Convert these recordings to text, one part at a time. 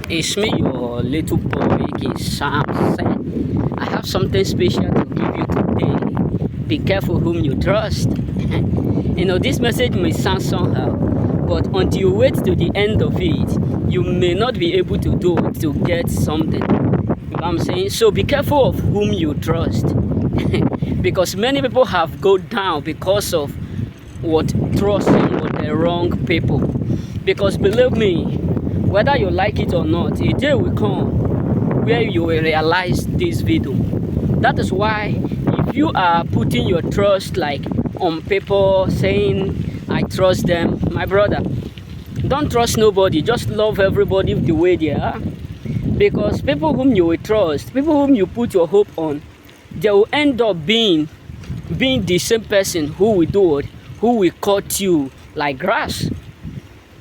It's me, your little boy, King Sam said. I have something special to give you today. Be careful whom you trust. This message may sound somehow, but until you wait to the end of it, you may not be able to do it to get something. You know what I'm saying? So be careful of whom you trust. Because many people have gone down because of what trusting with the wrong people. Because believe me, whether you like it or not, a day will come where you will realize this video. That is why if you are putting your trust like on people saying I trust them, my brother, don't trust nobody. Just love everybody the way they are. Because people whom you will trust, people whom you put your hope on, they will end up being the same person who will do it, who will cut you like grass.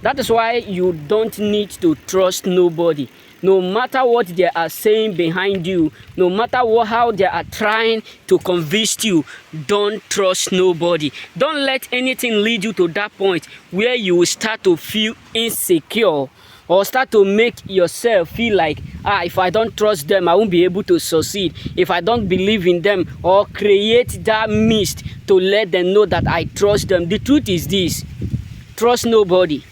That is why you don't need to trust nobody. No matter what they are saying behind you, no matter how they are trying to convince you, don't trust nobody. Don't let anything lead you to that point where you will start to feel insecure or start to make yourself feel like, if I don't trust them, I won't be able to succeed. If I don't believe in them, or create that mist to let them know that I trust them. The truth is this: trust nobody.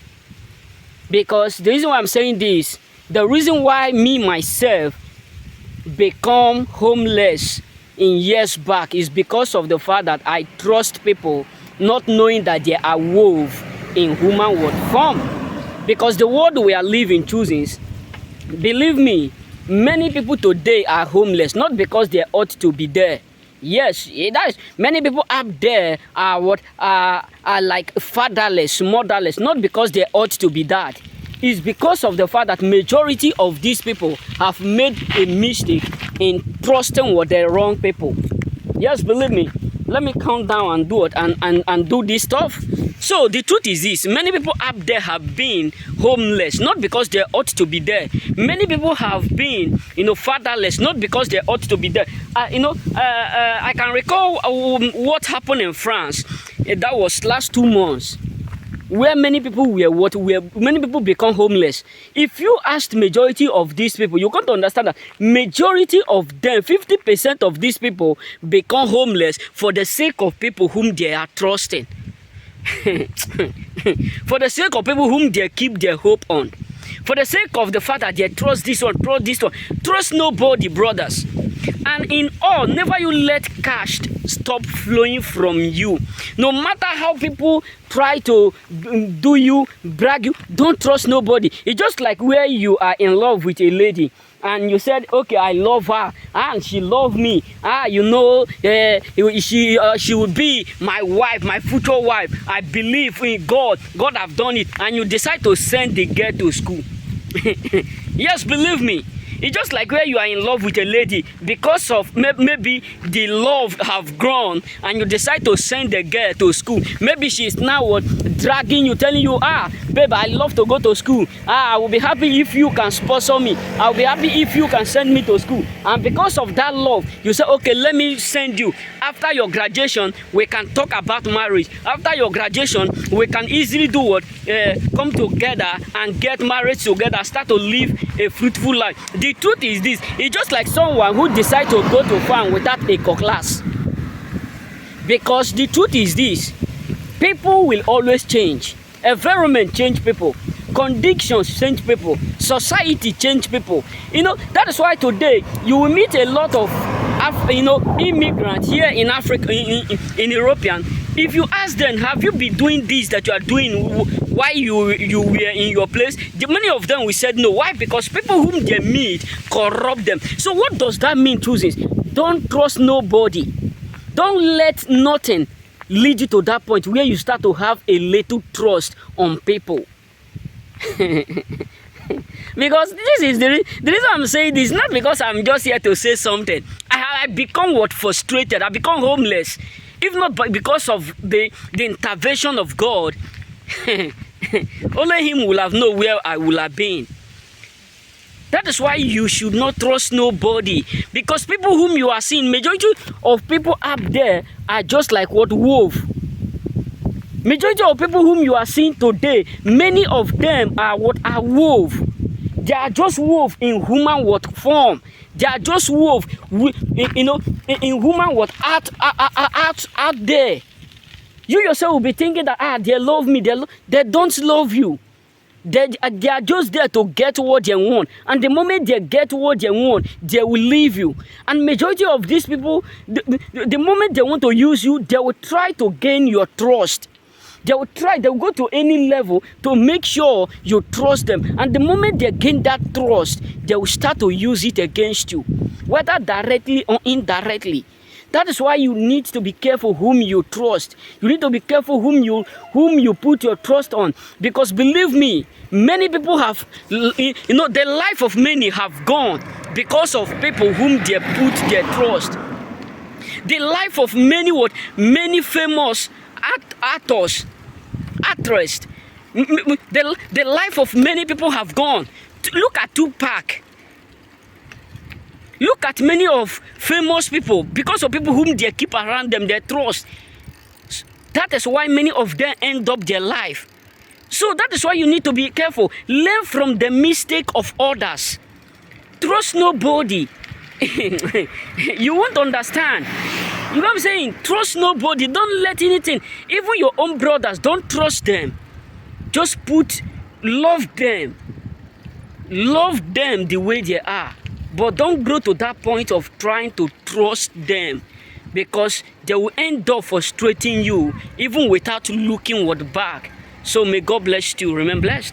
Because the reason why I'm saying this, the reason why me myself become homeless in years back is because of the fact that I trust people not knowing that they are woven in human word form. Because the world we are living chooses, believe me, many people today are homeless not because they ought to be there. Yes, that is, many people up there are like fatherless, motherless, not because they ought to be that. It's because of the fact that majority of these people have made a mistake in trusting with the wrong people. Yes, believe me. Let me calm down and do it and do this stuff. So the truth is this: many people up there have been homeless not because they ought to be there. Many people have been, fatherless not because they ought to be there. I can recall what happened in France. That was last 2 months, where many people many people become homeless. If you asked majority of these people, you got to understand that majority of them, 50% of these people, become homeless for the sake of people whom they are trusting. For the sake of people whom they keep their hope on. For the sake of the fact that they trust this one, trust nobody, brothers. And in all, never you let cash stop flowing from you. No matter how people try to do you, brag you, don't trust nobody. It's just like where you are in love with a lady and you said, okay, I love her and she loves me. She will be my wife, my future wife. I believe in God. God have done it. And you decide to send the girl to school. Yes, believe me. It's just like where you are in love with a lady, because of maybe the love have grown and you decide to send the girl to school. Maybe she's now dragging you, telling you, babe, I love to go to school. I will be happy if you can sponsor me. I'll be happy if you can send me to school. And because of that love, you say, okay, let me send you. After your graduation, we can talk about marriage. After your graduation, we can easily do what? Come together and get married together, start to live a fruitful life. The truth is this: it's just like someone who decides to go to farm without a cutlass. Because the truth is this: people will always change. Environment change people. Conditions change people. Society change people. That is why today you will meet a lot of immigrants here in Africa, in European. If you ask them, have you been doing this that you are doing while you were in your place? Many of them will say no. Why? Because people whom they meet corrupt them. So what does that mean, choosing? Don't trust nobody. Don't let nothing lead you to that point where you start to have a little trust on people. Because this is the reason I'm saying this, not because I'm just here to say something. I become frustrated. I become homeless. If not because of the intervention of God, only Him will have known where I will have been. That is why you should not trust nobody. Because people whom you are seeing, majority of people up there are just like wolf. Majority of people whom you are seeing today, many of them are wolf. They are just wolves in human what form. They are just wolves, you know, in human what out there. You yourself will be thinking that they love me. They don't love you. They are just there to get what they want, and the moment they get what they want, they will leave you. And majority of these people, the moment they want to use you, they will try to gain your trust. They will go to any level to make sure you trust them. And the moment they gain that trust, they will start to use it against you, whether directly or indirectly. That is why you need to be careful whom you trust. You need to be careful whom you put your trust on. Because believe me, many people have, the life of many have gone because of people whom they put their trust. The life of many famous actors, actresses, the life of many people have gone. Look at Tupac. Look at many of famous people, because of people whom they keep around them, they trust. That is why many of them end up their life. So that is why you need to be careful. Learn from the mistake of others. Trust nobody. You won't understand. You know what I'm saying? Trust nobody. Don't let anything, even your own brothers, don't trust them. Just love them. Love them the way they are. But don't grow to that point of trying to trust them, because they will end up frustrating you even without looking back. So may God bless you. Remain blessed.